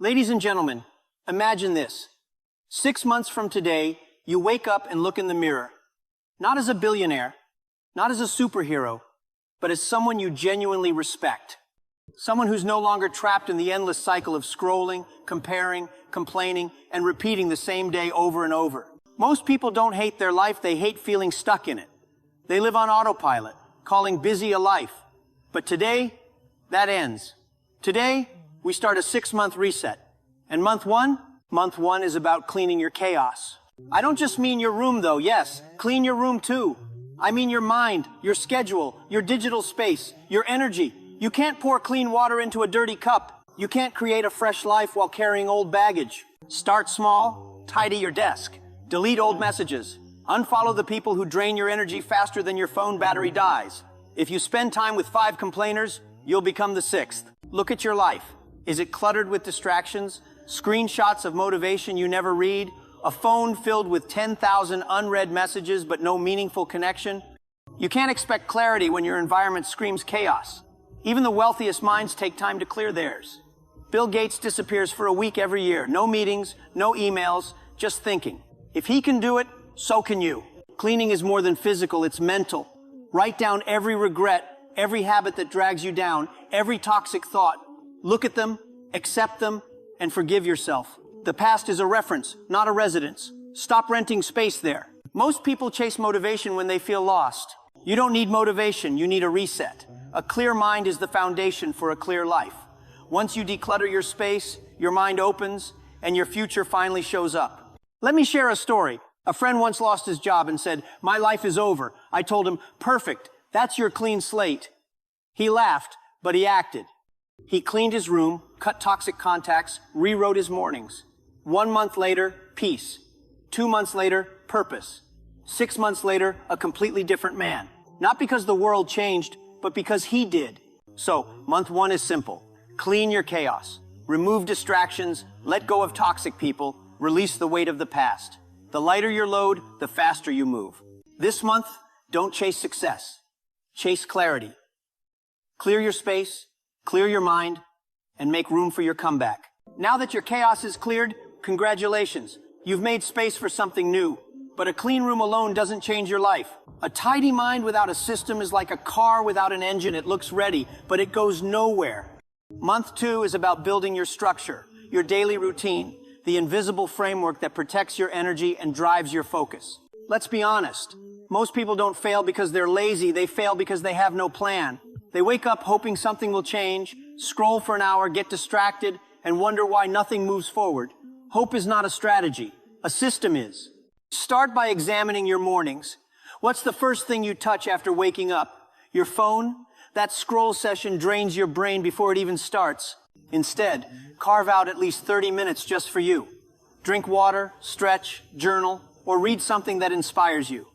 Ladies and gentlemen, imagine this. 6 months from today, you wake up and look in the mirror. Not as a billionaire, not as a superhero, but as someone you genuinely respect. Someone who's no longer trapped in the endless cycle of scrolling, comparing, complaining, and repeating the same day over and over. Most people don't hate their life, they hate feeling stuck in it. They live on autopilot, calling busy a life. But today, that ends. Today, we start a 6-month reset. And month one is about cleaning your chaos. I don't just mean your room though, yes, clean your room too. I mean your mind, your schedule, your digital space, your energy. You can't pour clean water into a dirty cup. You can't create a fresh life while carrying old baggage. Start small, tidy your desk. Delete old messages. Unfollow the people who drain your energy faster than your phone battery dies. If you spend time with 5 complainers, you'll become the 6th. Look at your life. Is it cluttered with distractions? Screenshots of motivation you never read? A phone filled with 10,000 unread messages but no meaningful connection? You can't expect clarity when your environment screams chaos. Even the wealthiest minds take time to clear theirs. Bill Gates disappears for a week every year. No meetings, no emails, just thinking. If he can do it, so can you. Cleaning is more than physical, it's mental. Write down every regret, every habit that drags you down, every toxic thought. Look at them, accept them, and forgive yourself. The past is a reference, not a residence. Stop renting space there. Most people chase motivation when they feel lost. You don't need motivation, you need a reset. A clear mind is the foundation for a clear life. Once you declutter your space, your mind opens, and your future finally shows up. Let me share a story. A friend once lost his job and said, "My life is over." I told him, "Perfect, that's your clean slate." He laughed, but he acted. He cleaned his room, cut toxic contacts, rewrote his mornings. 1 month later, peace. 2 months later, purpose. 6 months later, a completely different man. Not because the world changed, but because he did. So, month 1 is simple. Clean your chaos. Remove distractions, let go of toxic people, release the weight of the past. The lighter your load, the faster you move. This month, don't chase success. Chase clarity. Clear your space, clear your mind, and make room for your comeback. Now that your chaos is cleared, congratulations. You've made space for something new. But a clean room alone doesn't change your life. A tidy mind without a system is like a car without an engine. It looks ready, but it goes nowhere. Month 2 is about building your structure, your daily routine, the invisible framework that protects your energy and drives your focus. Let's be honest. Most people don't fail because they're lazy. They fail because they have no plan. They wake up hoping something will change, scroll for an hour, get distracted, and wonder why nothing moves forward. Hope is not a strategy. A system is. Start by examining your mornings. What's the first thing you touch after waking up? Your phone? That scroll session drains your brain before it even starts. Instead, carve out at least 30 minutes just for you. Drink water, stretch, journal, or read something that inspires you.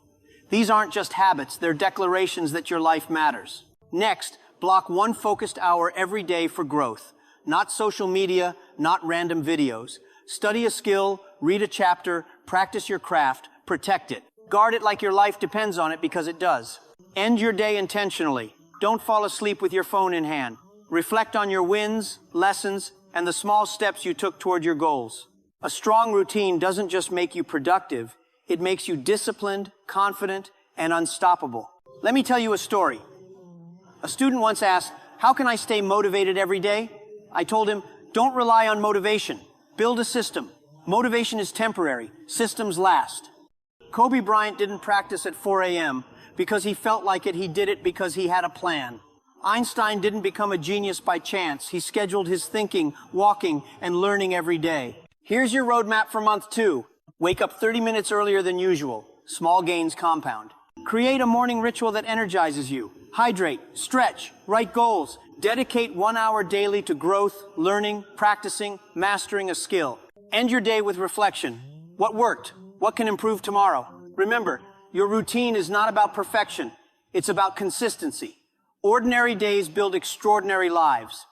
These aren't just habits, they're declarations that your life matters. Next, block 1 focused hour every day for growth. Not social media, not random videos. Study a skill, read a chapter, practice your craft, protect it. Guard it like your life depends on it, because it does. End your day intentionally. Don't fall asleep with your phone in hand. Reflect on your wins, lessons, and the small steps you took toward your goals. A strong routine doesn't just make you productive, it makes you disciplined, confident, and unstoppable. Let me tell you a story. A student once asked, "How can I stay motivated every day?" I told him, "Don't rely on motivation. Build a system. Motivation is temporary. Systems last." Kobe Bryant didn't practice at 4 a.m. because he felt like it. He did it because he had a plan. Einstein didn't become a genius by chance. He scheduled his thinking, walking, and learning every day. Here's your roadmap for month 2. Wake up 30 minutes earlier than usual. Small gains compound. Create a morning ritual that energizes you. Hydrate, stretch, write goals. Dedicate 1 hour daily to growth, learning, practicing, mastering a skill. End your day with reflection. What worked? What can improve tomorrow? Remember, your routine is not about perfection. It's about consistency. Ordinary days build extraordinary lives.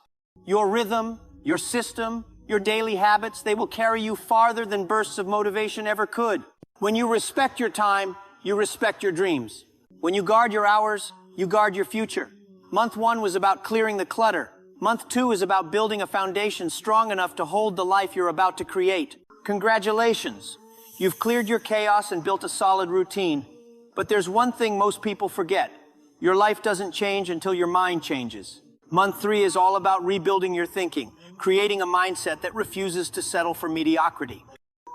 Your rhythm, your system, your daily habits, they will carry you farther than bursts of motivation ever could. When you respect your time, you respect your dreams. When you guard your hours, you guard your future. Month 1 was about clearing the clutter. Month 2 is about building a foundation strong enough to hold the life you're about to create. Congratulations! You've cleared your chaos and built a solid routine. But there's one thing most people forget. Your life doesn't change until your mind changes. Month 3 is all about rebuilding your thinking, creating a mindset that refuses to settle for mediocrity.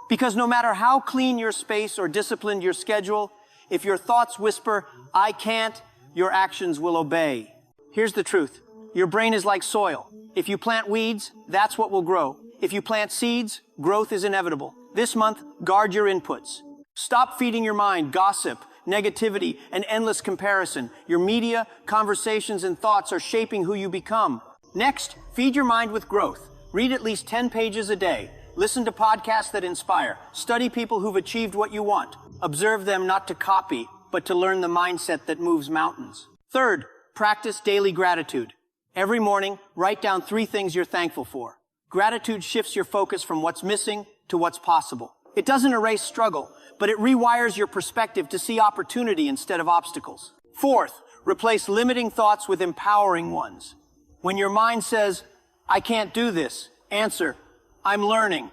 Because no matter how clean your space or disciplined your schedule, if your thoughts whisper, "I can't," your actions will obey. Here's the truth. Your brain is like soil. If you plant weeds, that's what will grow. If you plant seeds, growth is inevitable. This month, guard your inputs. Stop feeding your mind gossip, negativity, and endless comparison. Your media, conversations, and thoughts are shaping who you become. Next, feed your mind with growth. Read at least 10 pages a day. Listen to podcasts that inspire. Study people who've achieved what you want. Observe them not to copy, but to learn the mindset that moves mountains. Third, practice daily gratitude. Every morning, write down 3 things you're thankful for. Gratitude shifts your focus from what's missing to what's possible. It doesn't erase struggle, but it rewires your perspective to see opportunity instead of obstacles. Fourth, replace limiting thoughts with empowering ones. When your mind says, "I can't do this," answer, "I'm learning."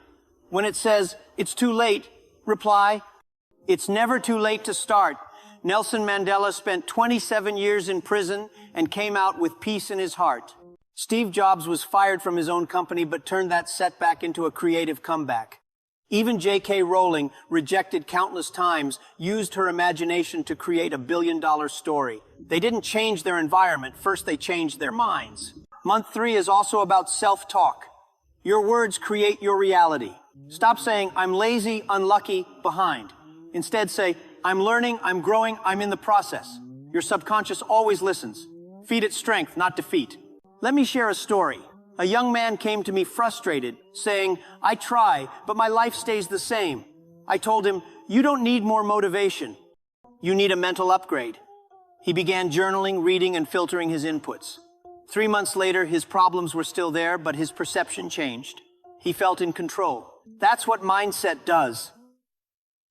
When it says, "It's too late," reply, "It's never too late to start." Nelson Mandela spent 27 years in prison and came out with peace in his heart. Steve Jobs was fired from his own company but turned that setback into a creative comeback. Even J.K. Rowling, rejected countless times, used her imagination to create a billion-dollar story. They didn't change their environment, first they changed their minds. Month 3 is also about self-talk. Your words create your reality. Stop saying, "I'm lazy, unlucky, behind." Instead say, "I'm learning, I'm growing, I'm in the process." Your subconscious always listens. Feed it strength, not defeat. Let me share a story. A young man came to me frustrated, saying, "I try, but my life stays the same." I told him, "You don't need more motivation. You need a mental upgrade." He began journaling, reading, and filtering his inputs. 3 months later, his problems were still there, but his perception changed. He felt in control. That's what mindset does.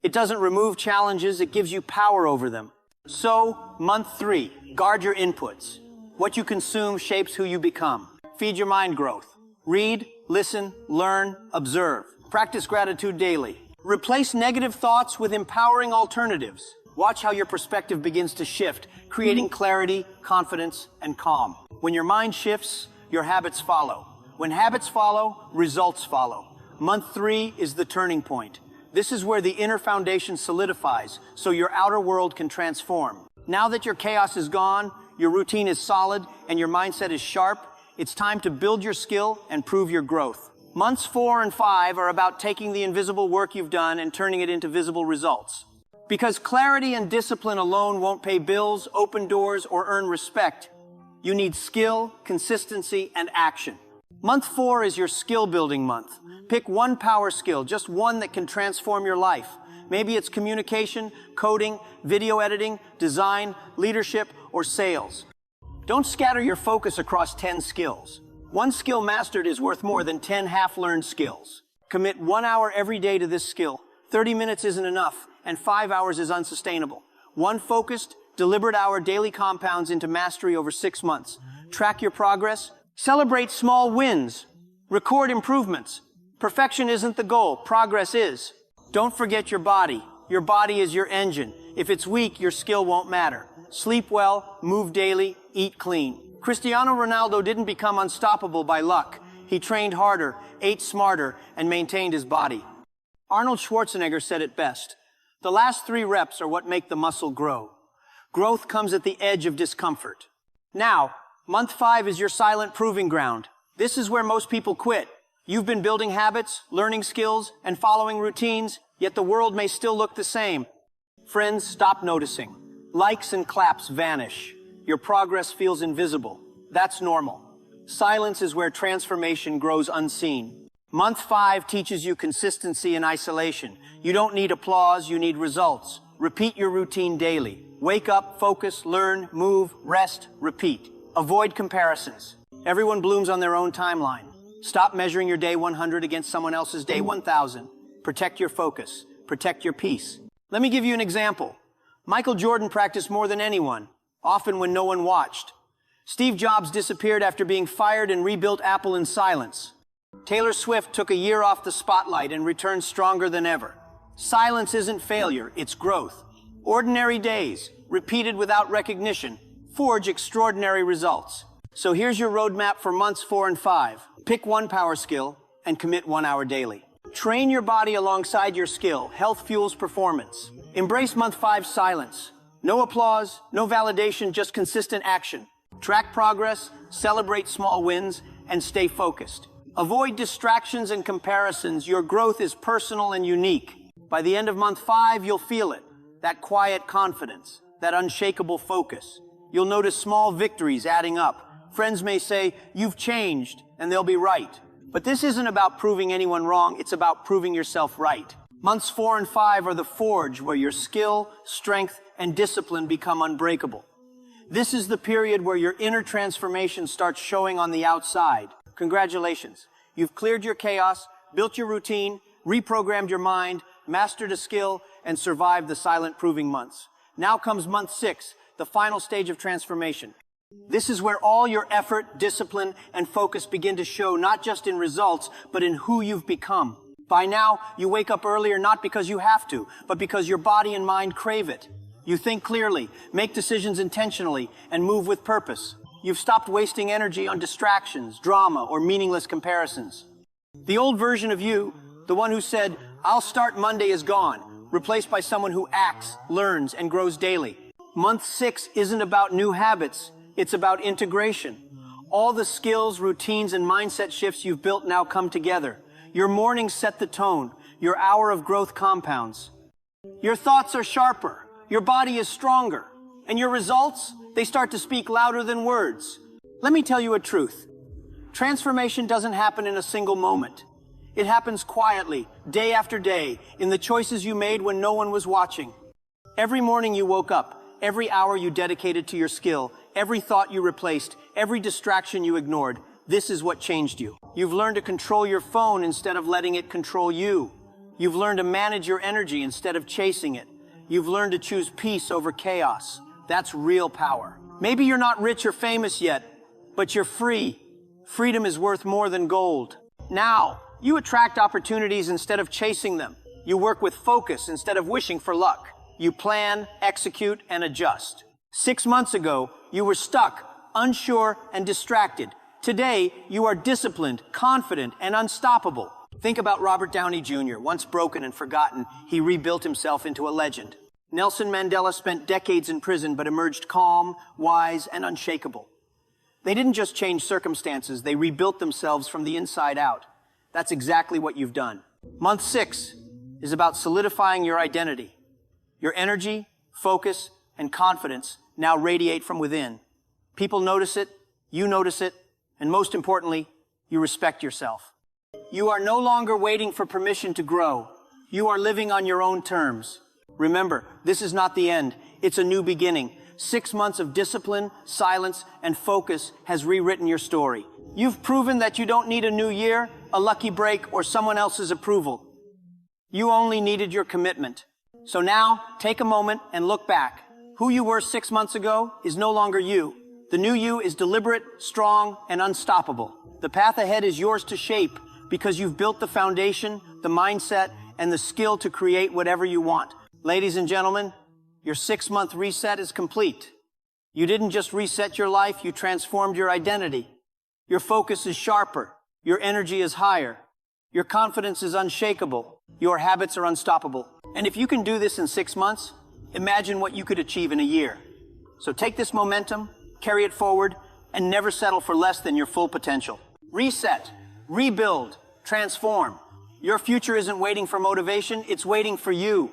It doesn't remove challenges, it gives you power over them. So, month 3, guard your inputs. What you consume shapes who you become. Feed your mind growth. Read, listen, learn, observe. Practice gratitude daily. Replace negative thoughts with empowering alternatives. Watch how your perspective begins to shift, creating clarity, confidence, and calm. When your mind shifts, your habits follow. When habits follow, results follow. Month 3 is the turning point. This is where the inner foundation solidifies, so your outer world can transform. Now that your chaos is gone, your routine is solid, and your mindset is sharp, it's time to build your skill and prove your growth. Months 4 and 5 are about taking the invisible work you've done and turning it into visible results. Because clarity and discipline alone won't pay bills, open doors, or earn respect. You need skill, consistency, and action. Month 4 is your skill-building month. Pick one power skill, just one that can transform your life. Maybe it's communication, coding, video editing, design, leadership, or sales. Don't scatter your focus across 10 skills. One skill mastered is worth more than 10 half-learned skills. Commit 1 hour every day to this skill. 30 minutes isn't enough, and 5 hours is unsustainable. One focused, deliberate hour daily compounds into mastery over 6 months. Track your progress. Celebrate small wins. Record improvements. Perfection isn't the goal, progress is. Don't forget your body. Your body is your engine. If it's weak, your skill won't matter. Sleep well, move daily, eat clean. Cristiano Ronaldo didn't become unstoppable by luck. He trained harder, ate smarter, and maintained his body. Arnold Schwarzenegger said it best. The last 3 reps are what make the muscle grow. Growth comes at the edge of discomfort. Now, month 5 is your silent proving ground. This is where most people quit. You've been building habits, learning skills, and following routines, yet the world may still look the same. Friends, stop noticing. Likes and claps vanish. Your progress feels invisible. That's normal. Silence is where transformation grows unseen. Month 5 teaches you consistency in isolation. You don't need applause, you need results. Repeat your routine daily. Wake up, focus, learn, move, rest, repeat. Avoid comparisons. Everyone blooms on their own timeline. Stop measuring your day 100 against someone else's day 1000. Protect your focus. Protect your peace. Let me give you an example. Michael Jordan practiced more than anyone, often when no one watched. Steve Jobs disappeared after being fired and rebuilt Apple in silence. Taylor Swift took a year off the spotlight and returned stronger than ever. Silence isn't failure, it's growth. Ordinary days, repeated without recognition, forge extraordinary results. So here's your roadmap for months 4 and 5. Pick one power skill and commit 1 hour daily. Train your body alongside your skill. Health fuels performance. Embrace month 5 silence. No applause, no validation, just consistent action. Track progress, celebrate small wins, and stay focused. Avoid distractions and comparisons. Your growth is personal and unique. By the end of month 5, you'll feel it. That quiet confidence, that unshakable focus. You'll notice small victories adding up. Friends may say, "You've changed," and they'll be right. But this isn't about proving anyone wrong, it's about proving yourself right. Months 4 and 5 are the forge where your skill, strength, and discipline become unbreakable. This is the period where your inner transformation starts showing on the outside. Congratulations. You've cleared your chaos, built your routine, reprogrammed your mind, mastered a skill, and survived the silent proving months. Now comes month 6, the final stage of transformation. This is where all your effort, discipline, and focus begin to show, not just in results, but in who you've become. By now, you wake up earlier not because you have to, but because your body and mind crave it. You think clearly, make decisions intentionally, and move with purpose. You've stopped wasting energy on distractions, drama, or meaningless comparisons. The old version of you, the one who said, "I'll start Monday," is gone, replaced by someone who acts, learns, and grows daily. Month 6 isn't about new habits. It's about integration. All the skills, routines, and mindset shifts you've built now come together. Your mornings set the tone. Your hour of growth compounds. Your thoughts are sharper. Your body is stronger. And your results, they start to speak louder than words. Let me tell you a truth. Transformation doesn't happen in a single moment. It happens quietly, day after day, in the choices you made when no one was watching. Every morning you woke up, every hour you dedicated to your skill, every thought you replaced, every distraction you ignored, this is what changed you. You've learned to control your phone instead of letting it control you. You've learned to manage your energy instead of chasing it. You've learned to choose peace over chaos. That's real power. Maybe you're not rich or famous yet, but you're free. Freedom is worth more than gold. Now, you attract opportunities instead of chasing them. You work with focus instead of wishing for luck. You plan, execute, and adjust. 6 months ago, you were stuck, unsure, and distracted. Today, you are disciplined, confident, and unstoppable. Think about Robert Downey Jr. Once broken and forgotten, he rebuilt himself into a legend. Nelson Mandela spent decades in prison but emerged calm, wise, and unshakable. They didn't just change circumstances, they rebuilt themselves from the inside out. That's exactly what you've done. Month 6 is about solidifying your identity. Your energy, focus, and confidence now radiate from within. People notice it, and most importantly, you respect yourself. You are no longer waiting for permission to grow. You are living on your own terms. Remember, this is not the end. It's a new beginning. 6 months of discipline, silence, and focus has rewritten your story. You've proven that you don't need a new year, a lucky break, or someone else's approval. You only needed your commitment. So now, take a moment and look back. Who you were 6 months ago is no longer you. The new you is deliberate, strong, and unstoppable. The path ahead is yours to shape because you've built the foundation, the mindset, and the skill to create whatever you want. Ladies and gentlemen, your 6-month reset is complete. You didn't just reset your life, you transformed your identity. Your focus is sharper. Your energy is higher. Your confidence is unshakable. Your habits are unstoppable. And if you can do this in 6 months, imagine what you could achieve in a year. So take this momentum, carry it forward, and never settle for less than your full potential. Reset, rebuild, transform. Your future isn't waiting for motivation, it's waiting for you.